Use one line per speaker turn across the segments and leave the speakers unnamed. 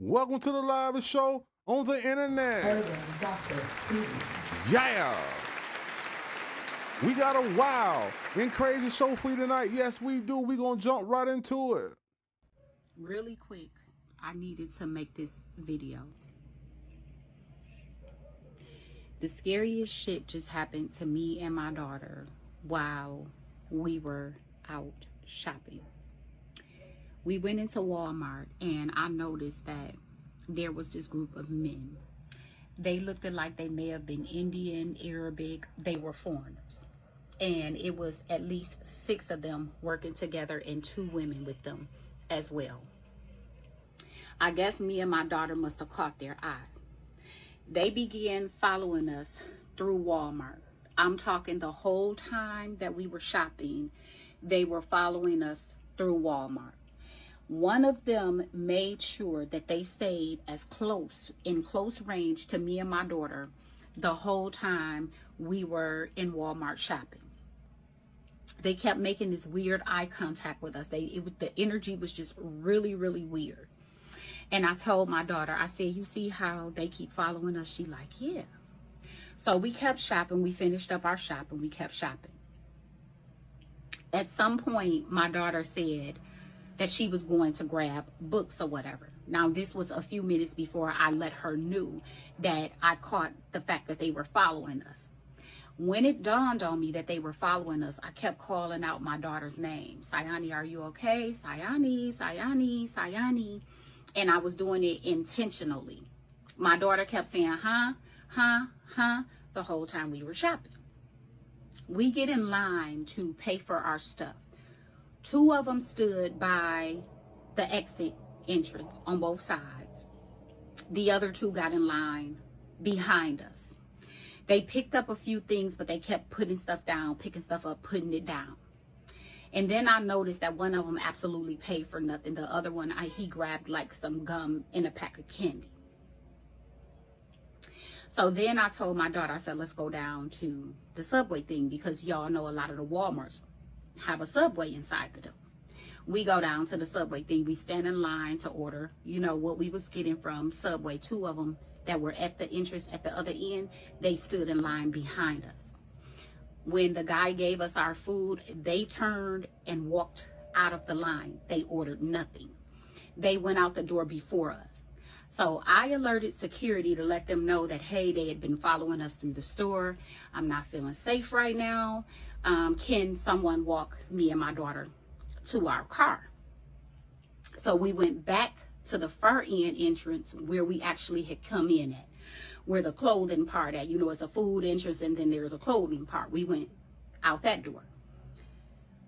Welcome to the live show on the internet. Yeah. We got a wild and crazy show for you tonight. Yes, we do. We're going to jump right into it.
Really quick, I needed to make this video. The scariest shit just happened to me and my daughter while we were out shopping. We went into Walmart and I noticed that there was this group of men. They looked like they may have been Indian, Arabic. They were foreigners. And it was at least 6 of them working together and 2 women with them as well. I guess me and my daughter must have caught their eye. They began following us through Walmart. I'm talking the whole time that we were shopping, they were following us through Walmart. One of them made sure that they stayed in close range to me and my daughter the whole time we were in Walmart shopping. They kept making this weird eye contact with us. The energy was just really, really weird. And I told my daughter, I said, you see how they keep following us? She like, yeah. So we kept shopping. We finished up our shopping. We kept shopping. At some point, my daughter said that she was going to grab books or whatever. Now, this was a few minutes before I let her know that I caught the fact that they were following us. When it dawned on me that they were following us, I kept calling out my daughter's name. Sayani, are you okay? Sayani, Sayani, Sayani. And I was doing it intentionally. My daughter kept saying, huh, the whole time we were shopping. We get in line to pay for our stuff. 2 of them stood by the exit entrance on both sides. The other 2 got in line behind us. They picked up a few things, but they kept putting stuff down, picking stuff up, putting it down. And then I noticed that one of them absolutely paid for nothing. The other one, he grabbed like some gum and a pack of candy. So then I told my daughter, I said, let's go down to the Subway thing because y'all know a lot of the Walmarts have a Subway inside the door. We go down to the Subway thing. We stand in line to order, what we was getting from Subway. 2 of them that were at the entrance at the other end, they stood in line behind us. When the guy gave us our food, they turned and walked out of the line. They ordered nothing. They went out the door before us. So I alerted security to let them know that, hey, they had been following us through the store. I'm not feeling safe right now. Can someone walk me and my daughter to our car? So we went back to the far end entrance where we actually had come in at, where the clothing part at, it's a food entrance and then there's a clothing part. We went out that door.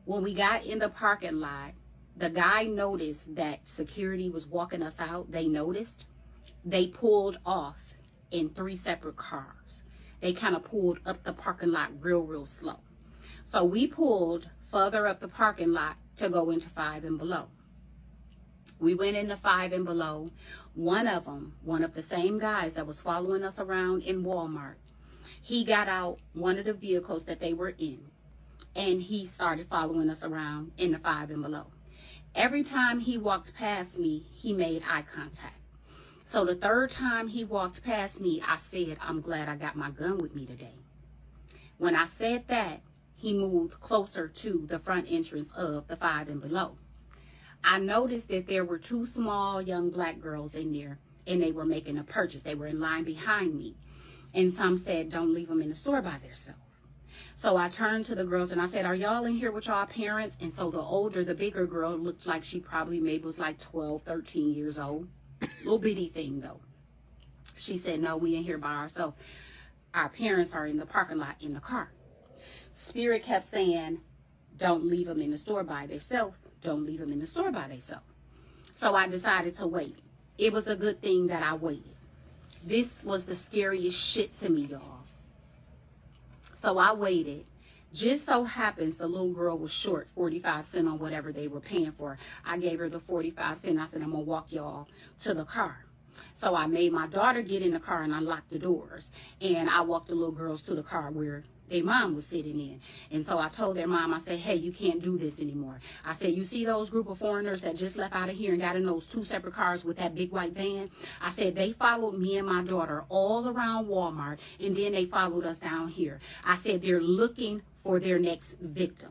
When we got in the parking lot, the guy noticed that security was walking us out. They noticed. They pulled off in 3 separate cars. They kind of pulled up the parking lot real slow. So we pulled further up the parking lot to go into 5 and below. We went into 5 and below. One of the same guys that was following us around in Walmart, he got out one of the vehicles that they were in, and he started following us around in the 5 and below. Every time he walked past me, he made eye contact. So the 3rd time he walked past me, I said, I'm glad I got my gun with me today. When I said that, he moved closer to the front entrance of the 5 and below. I noticed that there were 2 small young black girls in there, and they were making a purchase. They were in line behind me. And some said, don't leave them in the store by themselves. So I turned to the girls and I said, are y'all in here with y'all parents? And so the bigger girl looked like she probably maybe was like 12, 13 years old. Little bitty thing though. She said, no, we in here by ourselves. Our parents are in the parking lot in the car. Spirit kept saying, don't leave them in the store by themselves. Don't leave them in the store by themselves. So I decided to wait. It was a good thing that I waited. This was the scariest shit to me, y'all. So I waited. Just so happens the little girl was short 45 cents on whatever they were paying for. I gave her the 45 cents. I said, I'm going to walk y'all to the car. So I made my daughter get in the car and I locked the doors. And I walked the little girls to the car where their mom was sitting in. And so I told their mom, I said, hey, you can't do this anymore. I said, you see those group of foreigners that just left out of here and got in those 2 separate cars with that big white van? I said, they followed me and my daughter all around Walmart, and then they followed us down here. I said, they're looking for their next victim.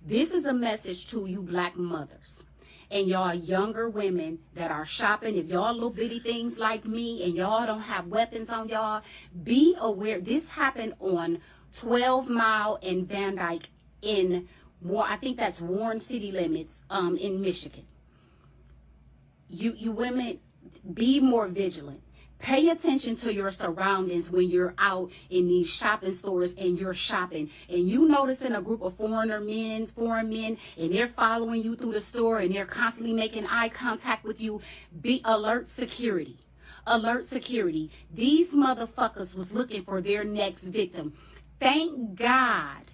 This is a message to you black mothers and y'all younger women that are shopping. If y'all little bitty things like me and y'all don't have weapons on y'all, be aware. This happened on 12 Mile and Van Dyke in, I think that's Warren city limits in Michigan. You women, be more vigilant. Pay attention to your surroundings when you're out in these shopping stores and you're shopping and you noticing a group of foreign men, and they're following you through the store and they're constantly making eye contact with you. Be alert security. Alert security. These motherfuckers was looking for their next victim. Thank God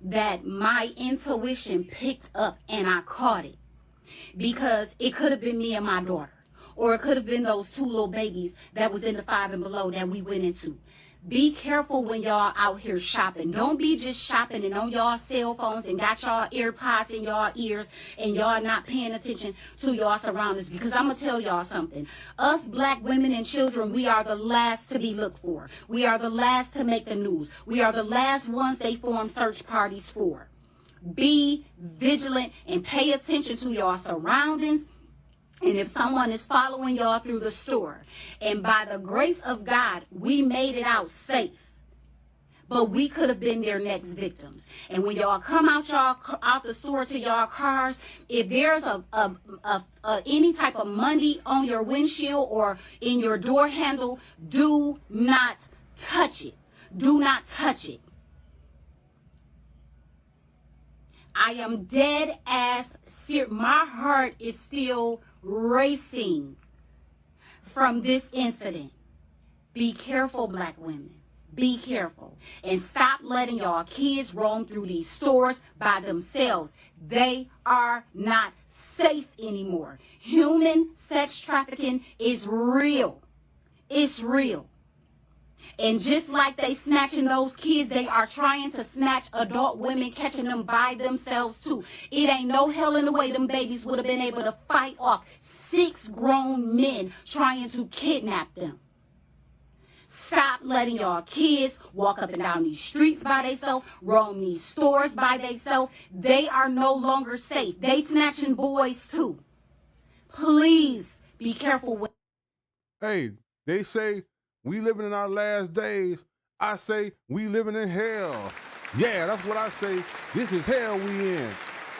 that my intuition picked up and I caught it, because it could have been me and my daughter. Or it could have been those 2 little babies that was in the 5 and below that we went into. Be careful when y'all out here shopping. Don't be just shopping and on y'all cell phones and got y'all AirPods in y'all ears and y'all not paying attention to y'all surroundings. Because I'm going to tell y'all something. Us black women and children, we are the last to be looked for. We are the last to make the news. We are the last ones they form search parties for. Be vigilant and pay attention to y'all surroundings. And if someone is following y'all through the store, and by the grace of God, we made it out safe, but we could have been their next victims. And when y'all come out the store to y'all cars, if there's any type of money on your windshield or in your door handle, do not touch it. Do not touch it. I am dead ass serious. My heart is still racing from this incident. Be careful, black women. Be careful. And stop letting y'all kids roam through these stores by themselves. They are not safe anymore. Human sex trafficking is real. It's real. And just like they snatching those kids, they are trying to snatch adult women, catching them by themselves too. It ain't no hell in the way them babies would have been able to fight off 6 grown men trying to kidnap them. Stop letting y'all kids walk up and down these streets by themselves, roam these stores by themselves. They are no longer safe. They snatching boys too. Please be careful with.
Hey, they say we living in our last days. I say we living in hell. Yeah, that's what I say. This is hell we in.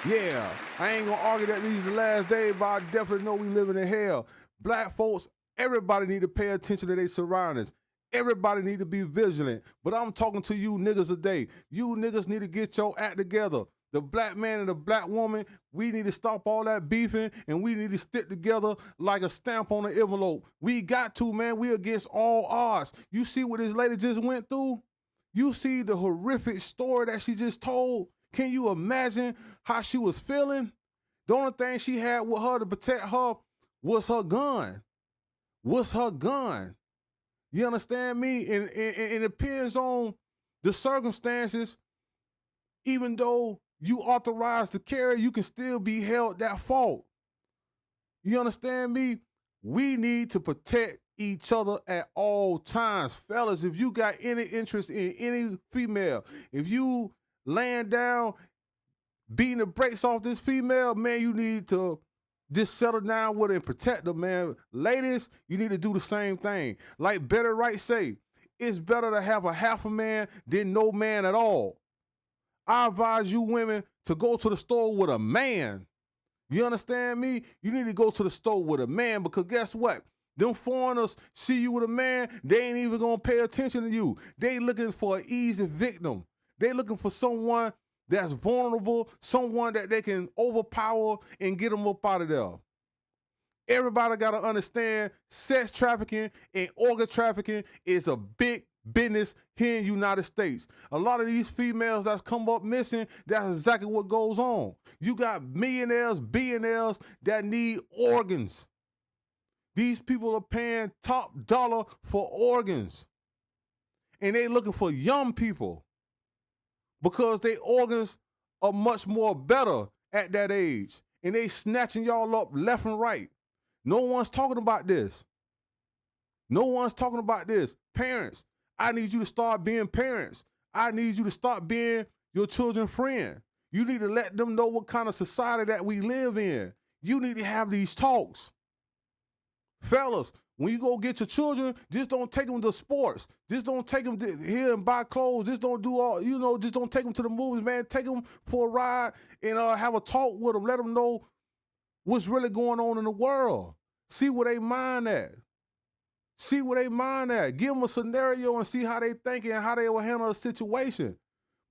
Yeah, I ain't gonna argue that these are the last days, but I definitely know we living in hell. Black folks, everybody need to pay attention to their surroundings. Everybody need to be vigilant. But I'm talking to you niggas today. You niggas need to get your act together. The black man and the black woman, we need to stop all that beefing and we need to stick together like a stamp on an envelope. We got to, man. We against all odds. You see what this lady just went through? You see the horrific story that she just told? Can you imagine how she was feeling? The only thing she had with her to protect her was her gun. Was her gun. You understand me? And it depends on the circumstances. Even though you authorized to carry, you can still be held that fault. You understand me? We need to protect each other at all times. Fellas, if you got any interest in any female, if you laying down, beating the brakes off this female, man, you need to just settle down with her and protect her, man. Ladies, you need to do the same thing. Like Better Right say, it's better to have a half a man than no man at all. I advise you women to go to the store with a man. You understand me? You need to go to the store with a man, because guess what? Them foreigners see you with a man, they ain't even gonna pay attention to you. They looking for an easy victim. They looking for someone that's vulnerable, someone that they can overpower and get them up out of there. Everybody gotta understand sex trafficking and organ trafficking is a big business here in the United States. A lot of these females that's come up missing, that's exactly what goes on. You got millionaires, billionaires that need organs. These people are paying top dollar for organs. And they looking for young people. because their organs are much more better at that age. And they snatching y'all up left and right. No one's talking about this. No one's talking about this. Parents, I need you to start being parents. I need you to start being your children's friend. You need to let them know what kind of society that we live in. You need to have these talks. Fellas, when you go get your children, just don't take them to sports. Just don't take them here and buy clothes. Just don't do all, just don't take them to the movies, man. Take them for a ride and have a talk with them. Let them know what's really going on in the world. See where they mind at. See where they mind at. Give them a scenario and see how they thinking and how they will handle a situation.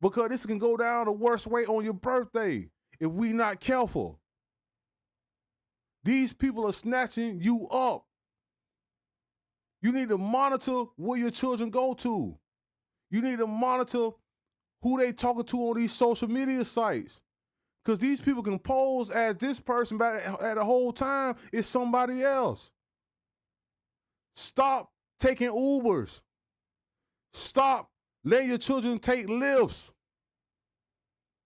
Because this can go down the worst way on your birthday if we not careful. These people are snatching you up. You need to monitor where your children go to. You need to monitor who they talking to on these social media sites. Because these people can pose as this person, but at the whole time, it's somebody else. Stop taking Ubers. Stop letting your children take lifts.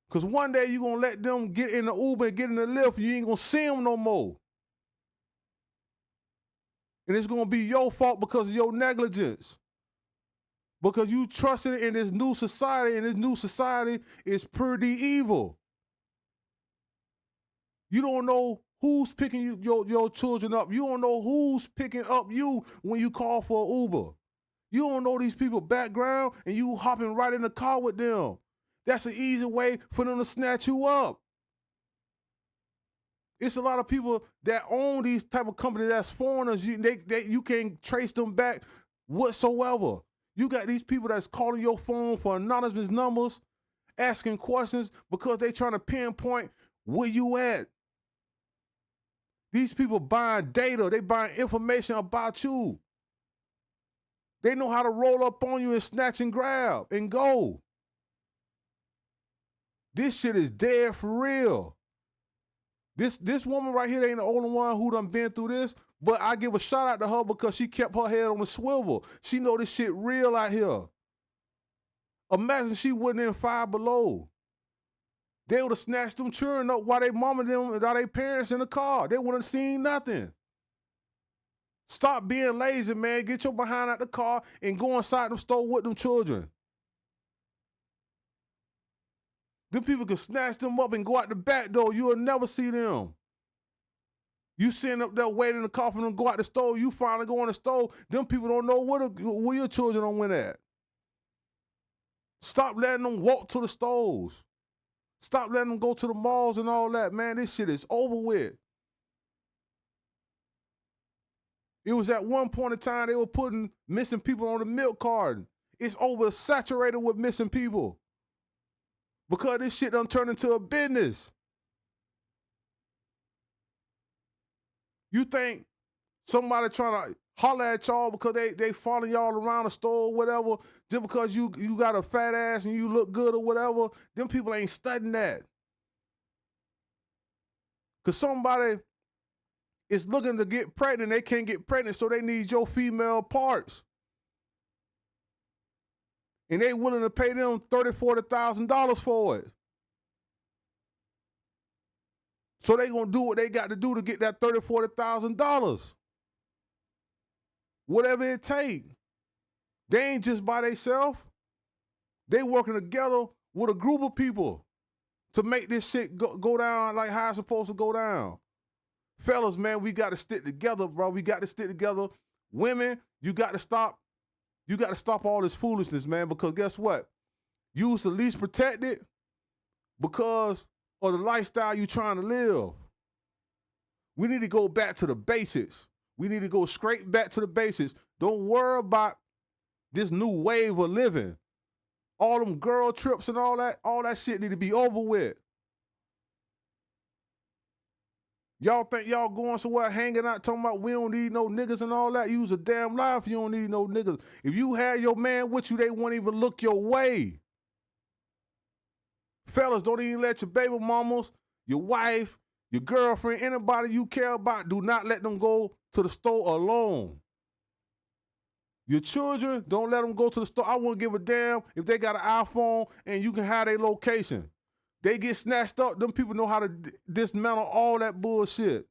Because one day you're going to let them get in the Uber and get in the lift, and you ain't going to see them no more. And it's going to be your fault because of your negligence. Because you trusted in this new society, and this new society is pretty evil. You don't know who's picking your children up. You don't know who's picking up you when you call for an Uber. You don't know these people's background, and you hopping right in the car with them. That's an easy way for them to snatch you up. It's a lot of people that own these type of companies that's foreigners. You can't trace them back whatsoever. You got these people that's calling your phone for anonymous numbers, asking questions because they trying to pinpoint where you at. These people buying data. They buying information about you. They know how to roll up on you and snatch and grab and go. This shit is dead for real. This woman right here ain't the only one who done been through this, but I give a shout out to her because she kept her head on the swivel. She know this shit real out here. Imagine she wasn't in Five Below. They would have snatched them children up while they mama them, while they parents in the car. They wouldn't have seen nothing. Stop being lazy, man. Get your behind out the car and go inside them store with them children. Them people can snatch them up and go out the back door. You'll never see them. You sitting up there waiting in the car for them to go out the store. You finally go in the store. Them people don't know where your children don't went at. Stop letting them walk to the stores. Stop letting them go to the malls and all that. Man, this shit is over with. It was at one point in time they were putting missing people on the milk carton. It's oversaturated with missing people. Because this shit done turned into a business. You think somebody trying to holler at y'all because they following y'all around the store or whatever, just because you got a fat ass and you look good or whatever, them people ain't studying that. Because somebody is looking to get pregnant, they can't get pregnant, so they need your female parts. And they willing to pay them $30,000, $40,000 for it. So they gonna do what they got to do to get that $30,000, $40,000. Whatever it take. They ain't just by themselves. They working together with a group of people to make this shit go down like how it's supposed to go down. Fellas, man, we got to stick together, bro. We got to stick together. Women, you got to stop. You got to stop all this foolishness, man, because guess what? You was the least protected because of the lifestyle you trying to live. We need to go back to the basics. We need to go straight back to the basics. Don't worry about this new wave of living. All them girl trips and all that shit need to be over with. Y'all think y'all going somewhere hanging out talking about we don't need no niggas and all that? You was a damn lie if you don't need no niggas. If you had your man with you, they won't even look your way. Fellas, don't even let your baby mamas, your wife, your girlfriend, anybody you care about, do not let them go to the store alone. Your children, don't let them go to the store. I wouldn't give a damn if they got an iPhone and you can have their location. They get snatched up, them people know how to dismantle all that bullshit.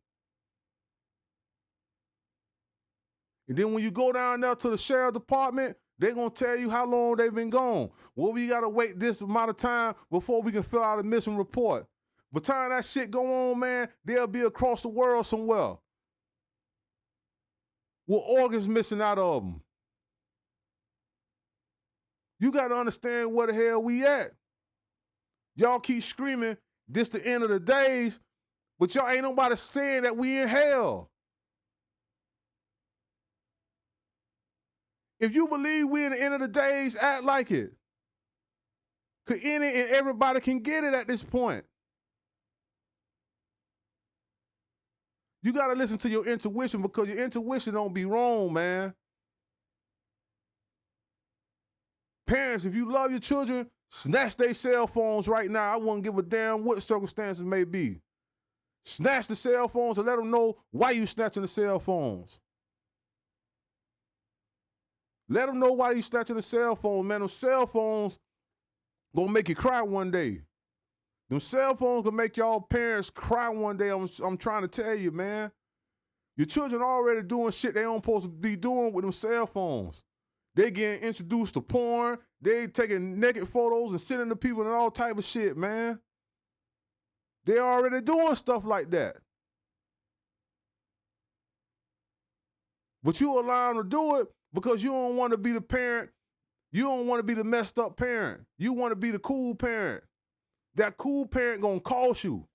And then when you go down there to the sheriff department, they're going to tell you how long they've been gone. Well, we got to wait this amount of time before we can fill out a missing report. By the time that shit go on, man, they'll be across the world somewhere with organs missing out of them. You got to understand where the hell we at. Y'all keep screaming, this the end of the days, but y'all ain't nobody saying that we in hell. If you believe we in the end of the days, act like it. Cause any and everybody can get it at this point. You gotta listen to your intuition because your intuition don't be wrong, man. Parents, if you love your children, snatch their cell phones right now. I wouldn't give a damn what circumstances may be. Snatch the cell phones and let them know why you snatching the cell phones. Let them know why you snatching the cell phone, man. Them cell phones gonna make you cry one day. Them cell phones gonna make y'all parents cry one day. I'm trying to tell you, man. Your children already doing shit they don't supposed to be doing with them cell phones. They getting introduced to porn. They taking naked photos and sending to people and all type of shit, man. They already doing stuff like that. But you allow them to do it because you don't want to be the parent. You don't want to be the messed up parent. You want to be the cool parent. That cool parent gonna cost you.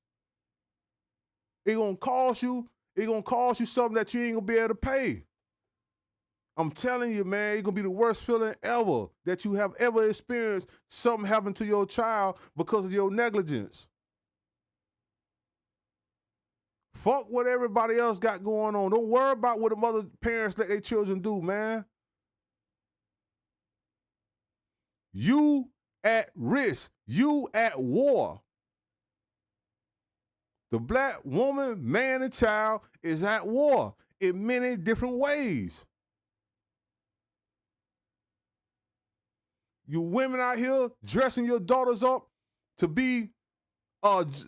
It gonna cost you. It gonna cost you something that you ain't gonna be able to pay. I'm telling you, man, it's gonna be the worst feeling ever that you have ever experienced something happen to your child because of your negligence. Fuck what everybody else got going on. Don't worry about what the other parents let their children do, man. You at risk. You at war. The black woman, man, and child is at war in many different ways. You women out here dressing your daughters up to be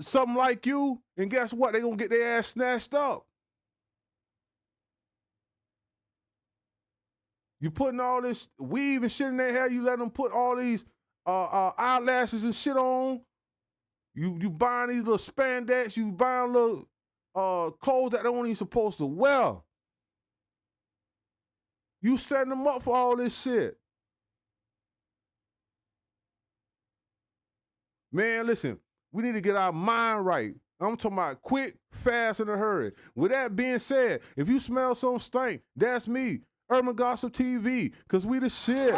something like you, and guess what? They're going to get their ass snatched up. You putting all this weave and shit in their hair. You let them put all these eyelashes and shit on. You buying these little spandex. You buying little clothes that they don't even supposed to wear. You setting them up for all this shit. Man, listen, we need to get our mind right. I'm talking about quick, fast, in a hurry. With that being said, if you smell some stink, that's me, Urban Gossip TV, because we the shit.